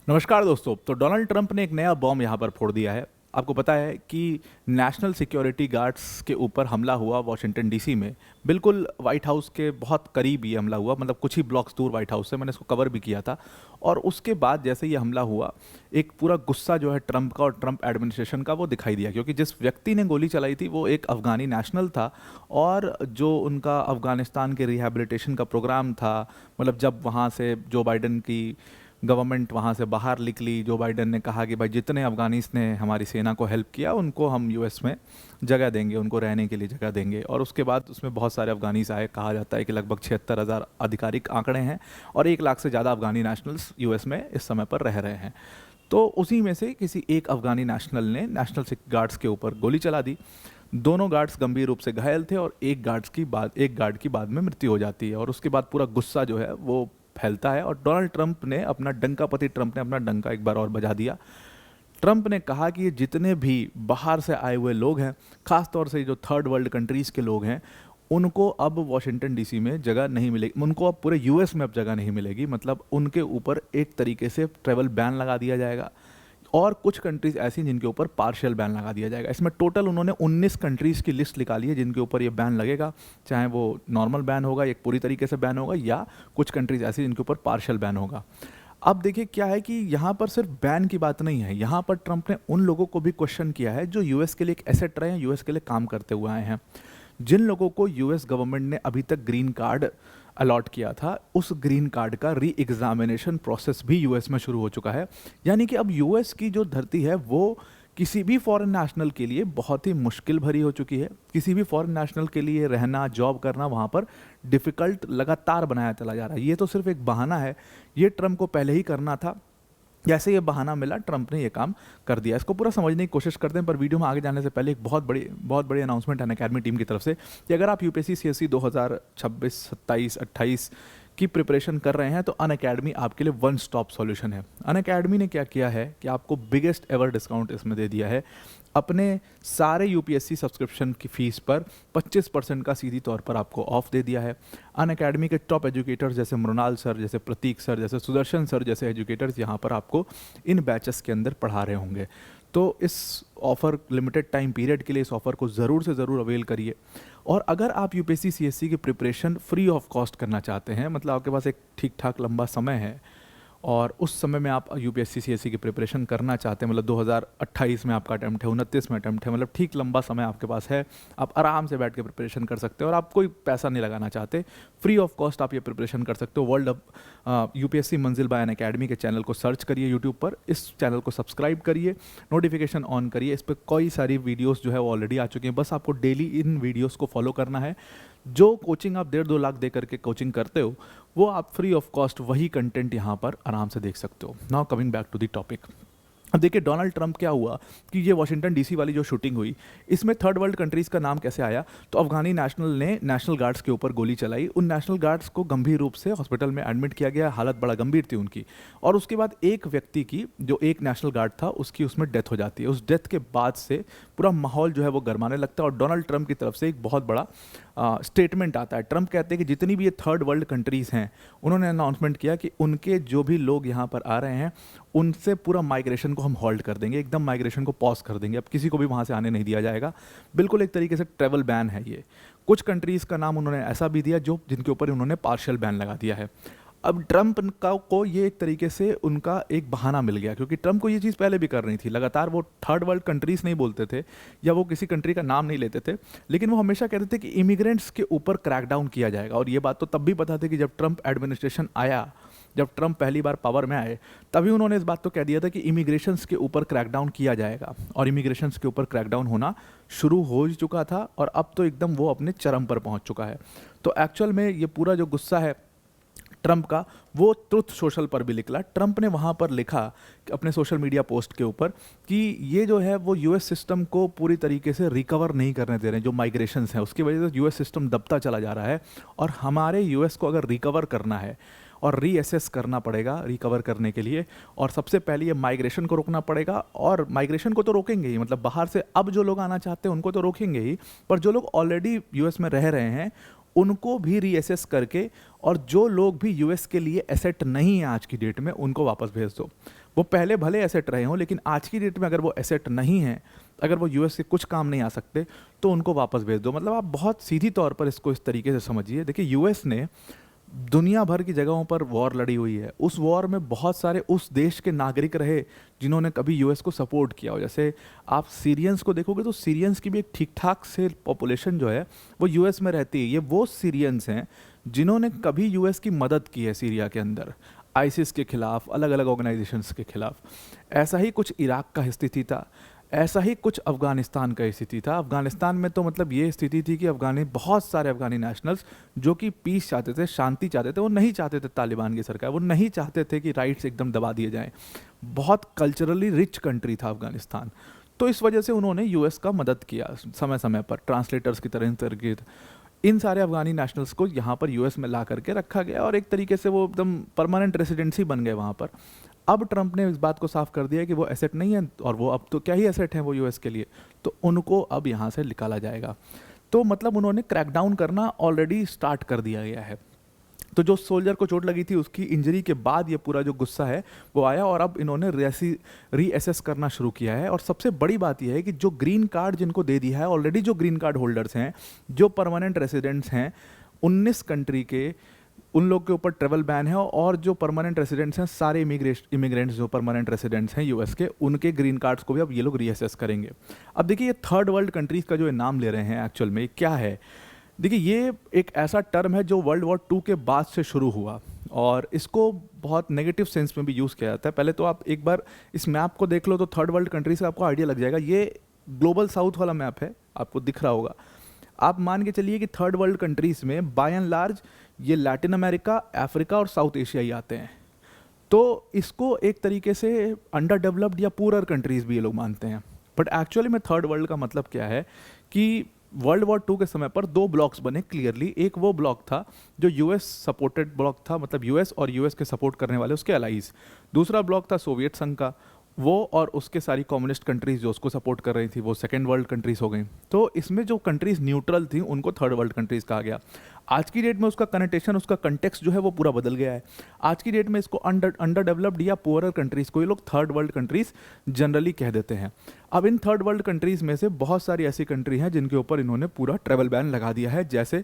नमस्कार दोस्तों। तो डोनाल्ड ट्रंप ने एक नया बॉम्ब यहाँ पर फोड़ दिया है। आपको पता है कि नेशनल सिक्योरिटी गार्ड्स के ऊपर हमला हुआ वाशिंगटन डीसी में। बिल्कुल वाइट हाउस के बहुत करीब ये हमला हुआ, मतलब कुछ ही ब्लॉक्स दूर वाइट हाउस से। मैंने इसको कवर भी किया था। और उसके बाद जैसे ये हमला हुआ, एक पूरा गुस्सा जो है ट्रंप का और ट्रंप एडमिनिस्ट्रेशन का वो दिखाई दिया, क्योंकि जिस व्यक्ति ने गोली चलाई थी वो एक अफगानी नेशनल था। और जो उनका अफगानिस्तान के रिहैबिलिटेशन का प्रोग्राम था, मतलब जब वहाँ से जो बाइडन की गवर्नमेंट वहाँ से बाहर निकली, जो बाइडन ने कहा कि भाई जितने अफगानिस ने हमारी सेना को हेल्प किया उनको हम यूएस में जगह देंगे, उनको रहने के लिए जगह देंगे। और उसके बाद उसमें बहुत सारे अफगानीस आए। कहा जाता है कि लगभग 76,000 आधिकारिक आंकड़े हैं और 1 लाख से ज़्यादा अफगानी नेशनल्स यूएस में इस समय पर रह रहे हैं। तो उसी में से किसी एक अफगानी नेशनल ने नेशनल गार्ड्स के ऊपर गोली चला दी। दोनों गार्ड्स गंभीर रूप से घायल थे और एक गार्ड की बाद में मृत्यु हो जाती है। और उसके बाद पूरा गुस्सा जो है वो फैलता है और डोनाल्ड ट्रंप ने अपना डंका एक बार और बजा दिया। ट्रंप ने कहा कि ये जितने भी बाहर से आए हुए लोग हैं, खास तौर से जो थर्ड वर्ल्ड कंट्रीज़ के लोग हैं, उनको अब वॉशिंगटन डीसी में जगह नहीं मिलेगी, उनको अब पूरे यूएस में अब जगह नहीं मिलेगी। मतलब उनके ऊपर एक तरीके से ट्रैवल बैन लगा दिया जाएगा। और कुछ कंट्रीज़ ऐसी जिनके ऊपर पार्शियल बैन लगा दिया जाएगा। इसमें टोटल उन्होंने 19 कंट्रीज़ की लिस्ट निकाली है जिनके ऊपर ये बैन लगेगा। चाहे वो नॉर्मल बैन होगा, एक पूरी तरीके से बैन होगा, या कुछ कंट्रीज़ ऐसी जिनके ऊपर पार्शियल बैन होगा। अब देखिए क्या है कि यहाँ पर सिर्फ बैन की बात नहीं है, यहाँ पर ट्रंप ने उन लोगों को भी क्वेश्चन किया है जो यूएस के लिए एक एसेट रहे हैं, यूएस के लिए काम करते हुए आए हैं। जिन लोगों को यूएस गवर्नमेंट ने अभी तक ग्रीन कार्ड अलॉट किया था, उस ग्रीन कार्ड का री एग्जामिनेशन प्रोसेस भी यूएस में शुरू हो चुका है। यानी कि अब यूएस की जो धरती है वो किसी भी फॉरेन नेशनल के लिए बहुत ही मुश्किल भरी हो चुकी है। किसी भी फॉरेन नेशनल के लिए रहना, जॉब करना वहाँ पर डिफ़िकल्ट लगातार बनाया चला जा रहा है। ये तो सिर्फ एक बहाना है, ये ट्रंप को पहले ही करना था। जैसे ये बहाना मिला, ट्रंप ने ये काम कर दिया। इसको पूरा समझने की कोशिश करते हैं, पर वीडियो में आगे जाने से पहले एक बहुत बड़ी अनाउंसमेंट है अनअकैडमी टीम की तरफ से कि अगर आप यूपीएससी सीएससी 2026, 27, 28 की प्रिपरेशन कर रहे हैं तो अनअकैडमी आपके लिए वन स्टॉप सॉल्यूशन है। अनअकैडमी ने क्या किया है कि आपको बिगेस्ट एवर डिस्काउंट इसमें दे दिया है। अपने सारे यूपीएससी सब्सक्रिप्शन की फ़ीस पर 25% का सीधी तौर पर आपको ऑफ दे दिया है। अनअकैडमी के टॉप एजुकेटर्स जैसे मृणाल सर, जैसे प्रतीक सर, जैसे सुदर्शन सर जैसे एजुकेटर्स यहाँ पर आपको इन बैचेस के अंदर पढ़ा रहे होंगे। तो इस ऑफ़र लिमिटेड टाइम पीरियड के लिए इस ऑफ़र को ज़रूर से ज़रूर अवेल करिए। और अगर आप यूपीएससी सीएससी की प्रिपरेशन फ्री ऑफ कॉस्ट करना चाहते हैं, मतलब आपके पास एक ठीक ठाक लंबा समय है और उस समय में आप यूपीएससी सीएससी की प्रिपरेशन करना चाहते हैं, मतलब 2028 में आपका अटैम्प्ट है, 29 में अटैम्प्ट है, मतलब ठीक लंबा समय आपके पास है, आप आराम से बैठ के प्रिपरेशन कर सकते हो और आप कोई पैसा नहीं लगाना चाहते, फ्री ऑफ कॉस्ट आप ये प्रिपरेशन कर सकते हो। वर्ल्ड यूपीएससी मंजिल बाय अनअकैडमी के चैनल को सर्च करिए यूट्यूब पर, इस चैनल को सब्सक्राइब करिए, नोटिफिकेशन ऑन करिए। इस पर कई सारी वीडियोज़ जो है वो ऑलरेडी आ चुकी हैं, बस आपको डेली इन वीडियोज़ को फॉलो करना है। जो कोचिंग आप 1.5-2 लाख दे करके कोचिंग करते हो, वो आप फ्री ऑफ कॉस्ट वही कंटेंट यहाँ पर आराम से देख सकते हो। Now coming back to the topic. अब देखिए डोनाल्ड ट्रंप क्या हुआ कि ये वॉशिंगटन डीसी वाली जो शूटिंग हुई, इसमें थर्ड वर्ल्ड कंट्रीज़ का नाम कैसे आया? तो अफगानी नेशनल ने नेशनल गार्ड्स के ऊपर गोली चलाई। उन नेशनल गार्ड्स को गंभीर रूप से हॉस्पिटल में एडमिट किया गया, हालत बड़ा गंभीर थी उनकी। और उसके बाद एक व्यक्ति की, जो एक नेशनल गार्ड था, उसकी उसमें डेथ हो जाती है। उस डेथ के बाद से पूरा माहौल जो है वो गरमाने लगता है और डोनाल्ड ट्रंप की तरफ से एक बहुत बड़ा स्टेटमेंट आता है। ट्रंप कहते हैं कि जितनी भी ये थर्ड वर्ल्ड कंट्रीज़ हैं, उन्होंने अनाउंसमेंट किया कि उनके जो भी लोग यहाँ पर आ रहे हैं उनसे पूरा माइग्रेशन को हम होल्ड कर देंगे, एकदम माइग्रेशन को पॉज कर देंगे, अब किसी को भी वहाँ से आने नहीं दिया जाएगा। बिल्कुल एक तरीके से ट्रैवल बैन है ये। कुछ कंट्रीज़ का नाम उन्होंने ऐसा भी दिया जो जिनके ऊपर उन्होंने पार्शियल बैन लगा दिया है। अब ट्रंप को ये एक तरीके से उनका एक बहाना मिल गया, क्योंकि ट्रंप को ये चीज़ पहले भी करनी थी। लगातार वो थर्ड वर्ल्ड कंट्रीज़ नहीं बोलते थे या वो किसी कंट्री का नाम नहीं लेते थे, लेकिन वो हमेशा कहते थे कि इमिग्रेंट्स के ऊपर क्रैकडाउन किया जाएगा। और ये बात तो तब भी पता थी कि जब ट्रंप एडमिनिस्ट्रेशन आया, जब ट्रंप पहली बार पावर में आए, तभी उन्होंने इस बात तो कह दिया था कि इमिग्रेशंस के ऊपर क्रैकडाउन किया जाएगा। और इमिग्रेशंस के ऊपर क्रैकडाउन होना शुरू हो ही चुका था और अब तो एकदम वो अपने चरम पर पहुंच चुका है। तो एक्चुअल में ये पूरा जो गुस्सा है ट्रंप का, वो ट्रुथ सोशल पर भी निकला। ट्रंप ने वहाँ पर लिखा अपने सोशल मीडिया पोस्ट के ऊपर कि ये जो है वो यूएस सिस्टम को पूरी तरीके से रिकवर नहीं करने दे रहे हैं। जो माइग्रेशंस हैं उसकी वजह से यूएस सिस्टम दबता चला जा रहा है और हमारे यूएस को अगर रिकवर करना है और रीअसेस करना पड़ेगा रिकवर करने के लिए, और सबसे पहले ये माइग्रेशन को रोकना पड़ेगा। और माइग्रेशन को तो रोकेंगे ही, मतलब बाहर से अब जो लोग आना चाहते हैं उनको तो रोकेंगे ही, पर जो लोग ऑलरेडी यूएस में रह रहे हैं उनको भी रीअसेस करके, और जो लोग भी यूएस के लिए एसेट नहीं है आज की डेट में, उनको वापस भेज दो। वो पहले भले एसेट रहे हों, लेकिन आज की डेट में अगर वो एसेट नहीं है, अगर वो यूएस से कुछ काम नहीं आ सकते, तो उनको वापस भेज दो। मतलब आप बहुत सीधी तौर पर इसको इस तरीके से समझिए। देखिए, यूएस ने दुनिया भर की जगहों पर वॉर लड़ी हुई है। उस वॉर में बहुत सारे उस देश के नागरिक रहे जिन्होंने कभी यूएस को सपोर्ट किया हो। जैसे आप सीरियंस को देखोगे तो सीरियंस की भी एक ठीक ठाक से पॉपुलेशन जो है वो यूएस में रहती है। ये वो सीरियंस हैं जिन्होंने कभी यूएस की मदद की है सीरिया के अंदर, आईसिस के खिलाफ, अलग अलग ऑर्गेनाइजेशंस के खिलाफ। ऐसा ही कुछ इराक का स्थिति था, ऐसा ही कुछ अफगानिस्तान का स्थिति था। अफगानिस्तान में तो मतलब ये स्थिति थी कि बहुत सारे अफगानी नेशनल्स जो कि पीस चाहते थे, शांति चाहते थे, वो नहीं चाहते थे तालिबान की सरकार, वो नहीं चाहते थे कि राइट्स एकदम दबा दिए जाएं। बहुत कल्चरली रिच कंट्री था अफगानिस्तान। तो इस वजह से उन्होंने यूएस का मदद किया समय समय पर, ट्रांसलेटर्स की तरह इन सारे अफगानी नेशनल्स को यहाँ पर यूएस में ला करके रखा गया और एक तरीके से वो एकदम परमानेंट रेसिडेंसी बन गए वहाँ पर। अब ट्रंप ने इस बात को साफ कर दिया है कि वो एसेट नहीं है, और वो अब तो क्या ही एसेट है वो यूएस के लिए, तो उनको अब यहाँ से निकाला जाएगा। तो मतलब उन्होंने क्रैकडाउन करना ऑलरेडी स्टार्ट कर दिया गया है। तो जो सोल्जर को चोट लगी थी उसकी इंजरी के बाद ये पूरा जो गुस्सा है वो आया, और अब इन्होंने रीअसेस करना शुरू किया है। और सबसे बड़ी बात यह है कि जो ग्रीन कार्ड जिनको दे दिया है ऑलरेडी, जो ग्रीन कार्ड होल्डर्स हैं, जो परमानेंट रेसिडेंट्स हैं 19 कंट्री के, उन लोग के ऊपर ट्रेवल बैन है। और जो परमानेंट रेसिडेंट्स हैं, सारे इमिग्रेंट्स जो परमानेंट रेसिडेंट्स हैं यूएस के, उनके ग्रीन कार्ड्स को भी अब ये लोग रीअसेस करेंगे। अब देखिए, ये थर्ड वर्ल्ड कंट्रीज़ का जो ये नाम ले रहे हैं एक्चुअल में क्या है। देखिए, ये एक ऐसा टर्म है जो वर्ल्ड वॉर 2 के बाद से शुरू हुआ, और इसको बहुत नेगेटिव सेंस में भी यूज़ किया जाता है। पहले तो आप एक बार इस मैप को देख लो तो थर्ड वर्ल्ड कंट्रीज का आपको आइडिया लग जाएगा। ये ग्लोबल साउथ वाला मैप है, आपको दिख रहा होगा। आप मान के चलिए कि थर्ड वर्ल्ड कंट्रीज में बाय एंड लार्ज ये लैटिन अमेरिका, अफ्रीका और साउथ एशिया ही आते हैं। तो इसको एक तरीके से अंडर डेवलप्ड या पुअर कंट्रीज भी ये लोग मानते हैं। बट एक्चुअली में थर्ड वर्ल्ड का मतलब क्या है कि वर्ल्ड वॉर 2 के समय पर 2 ब्लॉक्स बने क्लियरली। एक वो ब्लॉक था जो यूएस सपोर्टेड ब्लॉक था, मतलब यूएस और यूएस के सपोर्ट करने वाले उसके अलाइज। दूसरा ब्लॉक था सोवियत संघ का, वो और उसके सारी कम्युनिस्ट कंट्रीज जो उसको सपोर्ट कर रही थी, वो सेकेंड वर्ल्ड कंट्रीज हो गई। तो इसमें जो कंट्रीज न्यूट्रल थी उनको थर्ड वर्ल्ड कंट्रीज कहा गया। आज की डेट में उसका कनेक्टेशन, उसका कंटेक्स्ट जो है वो पूरा बदल गया है। आज की डेट में इसको अंडर डेवलप्ड या पुअरर कंट्रीज को ये लोग थर्ड वर्ल्ड कंट्रीज जनरली कह देते हैं। अब इन थर्ड वर्ल्ड कंट्रीज में से बहुत सारी ऐसी कंट्री हैं जिनके ऊपर इन्होंने पूरा ट्रेवल बैन लगा दिया है। जैसे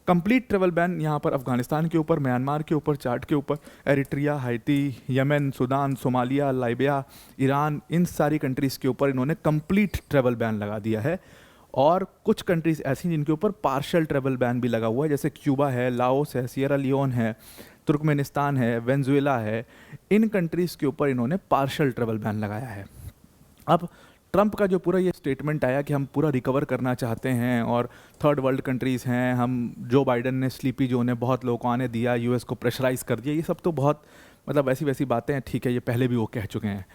कंप्लीट ट्रेवल बैन यहाँ पर अफगानिस्तान के ऊपर, म्यांमार के ऊपर, चाड के ऊपर, Eritrea, Haiti, Yemen, Sudan, Somalia, Libya, Iran, इन सारी कंट्रीज़ के ऊपर इन्होंने कंप्लीट ट्रेवल बैन लगा दिया है। और कुछ कंट्रीज़ ऐसी जिनके ऊपर पार्शियल ट्रेवल बैन भी लगा हुआ है, जैसे क्यूबा है, लाओस है, सियरा लियोन है, तुर्कमेनिस्तान है, वेनेजुएला है। इन कंट्रीज़ के ऊपर इन्होंने पार्शियल ट्रेवल बैन लगाया है। अब ट्रंप का जो पूरा ये स्टेटमेंट आया कि हम पूरा रिकवर करना चाहते हैं और थर्ड वर्ल्ड कंट्रीज़ हैं, हम जो बाइडन ने स्लीपी जोन है बहुत लोगों को आने दिया, यूएस को प्रेशराइज कर दिया, ये सब तो बहुत मतलब वैसी वैसी बातें हैं। ठीक है, ये पहले भी वो कह चुके हैं।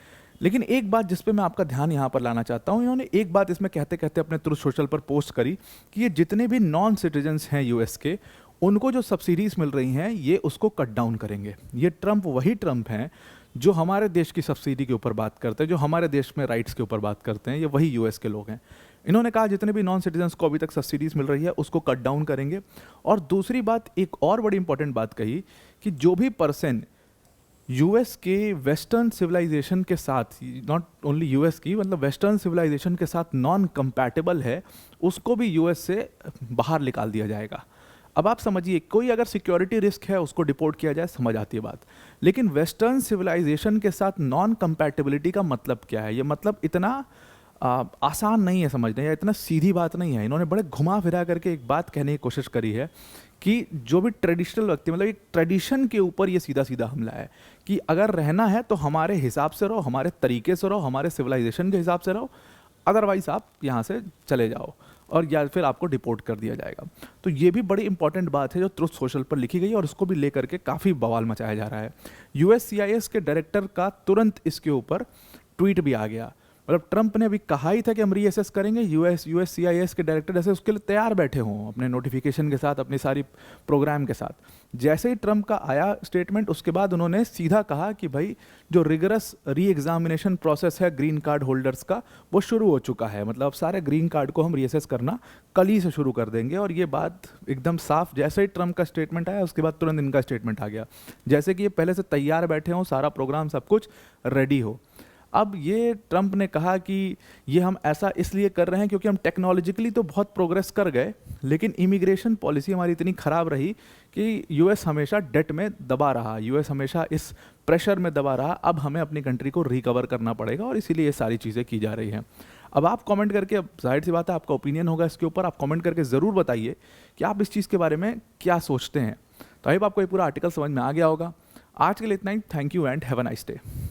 लेकिन एक बात जिस पे मैं आपका ध्यान यहाँ पर लाना चाहता हूँ, इन्होंने एक बात इसमें कहते कहते अपने ट्रुथ सोशल पर पोस्ट करी कि ये जितने भी नॉन सिटीजन्स हैं यूएस के, उनको जो सब्सिडीज़ मिल रही हैं ये उसको कट डाउन करेंगे। ये ट्रंप वही ट्रंप हैं जो हमारे देश की सब्सिडी के ऊपर बात करते हैं, जो हमारे देश में राइट्स के ऊपर बात करते हैं, ये वही यूएस के लोग हैं। इन्होंने कहा जितने भी नॉन सिटीजन्स को अभी तक सब्सिडीज़ मिल रही है उसको कट डाउन करेंगे। और दूसरी बात, एक और बड़ी इंपॉर्टेंट बात कही कि जो भी पर्सन यूएस के वेस्टर्न सिविलाइजेशन के साथ, नॉट ओनली यूएस की, मतलब वेस्टर्न सिविलाइजेशन के साथ नॉन कंपैटिबल है, उसको भी यूएस से बाहर निकाल दिया जाएगा। अब आप समझिए, कोई अगर सिक्योरिटी रिस्क है उसको डिपोर्ट किया जाए, समझ आती है बात, लेकिन वेस्टर्न सिविलाइजेशन के साथ नॉन कंपैटिबिलिटी का मतलब क्या है? ये मतलब इतना आसान नहीं है समझना, या इतना सीधी बात नहीं है। इन्होंने बड़े घुमा फिरा करके एक बात कहने की कोशिश करी है कि जो भी ट्रेडिशनल व्यक्ति, मतलब एक ट्रेडिशन के ऊपर ये सीधा सीधा हमला है कि अगर रहना है तो हमारे हिसाब से रहो, हमारे तरीके से रहो, हमारे सिविलाइजेशन के हिसाब से रहो, अदरवाइज आप यहाँ से चले जाओ और या फिर आपको डिपोर्ट कर दिया जाएगा। तो ये भी बड़ी इंपॉर्टेंट बात है जो ट्रुथ सोशल पर लिखी गई है, और उसको भी लेकर के काफ़ी बवाल मचाया जा रहा है। USCIS के डायरेक्टर का तुरंत इसके ऊपर ट्वीट भी आ गया। मतलब ट्रंप ने अभी कहा ही था कि हम रीअसेस करेंगे, यूएस सीआईएस के डायरेक्टर जैसे उसके लिए तैयार बैठे हों अपने नोटिफिकेशन के साथ, अपनी सारी प्रोग्राम के साथ। जैसे ही ट्रंप का आया स्टेटमेंट, उसके बाद उन्होंने सीधा कहा कि भाई जो रिगरस री एग्जामिनेशन प्रोसेस है ग्रीन कार्ड होल्डर्स का, वो शुरू हो चुका है। मतलब अब सारे ग्रीन कार्ड को हम रीअसेस करना कल ही से शुरू कर देंगे। और ये बात एकदम साफ, जैसे ही ट्रंप का स्टेटमेंट आया उसके बाद तुरंत इनका स्टेटमेंट आ गया, जैसे कि ये पहले से तैयार बैठे हों, सारा प्रोग्राम सब कुछ रेडी हो। अब ये ट्रंप ने कहा कि ये हम ऐसा इसलिए कर रहे हैं क्योंकि हम टेक्नोलॉजिकली तो बहुत प्रोग्रेस कर गए, लेकिन इमिग्रेशन पॉलिसी हमारी इतनी ख़राब रही कि यूएस हमेशा डेट में दबा रहा, यूएस हमेशा इस प्रेशर में दबा रहा। अब हमें अपनी कंट्री को रिकवर करना पड़ेगा और इसीलिए ये सारी चीज़ें की जा रही हैं। अब आप कमेंट करके, अब जाहिर सी बात है आपका ओपिनियन होगा इसके ऊपर, आप कमेंट करके ज़रूर बताइए कि आप इस चीज़ के बारे में क्या सोचते हैं। तो आई होप आपको ये पूरा आर्टिकल समझ में आ गया होगा। आज के लिए इतना ही। Thank you and have a nice day.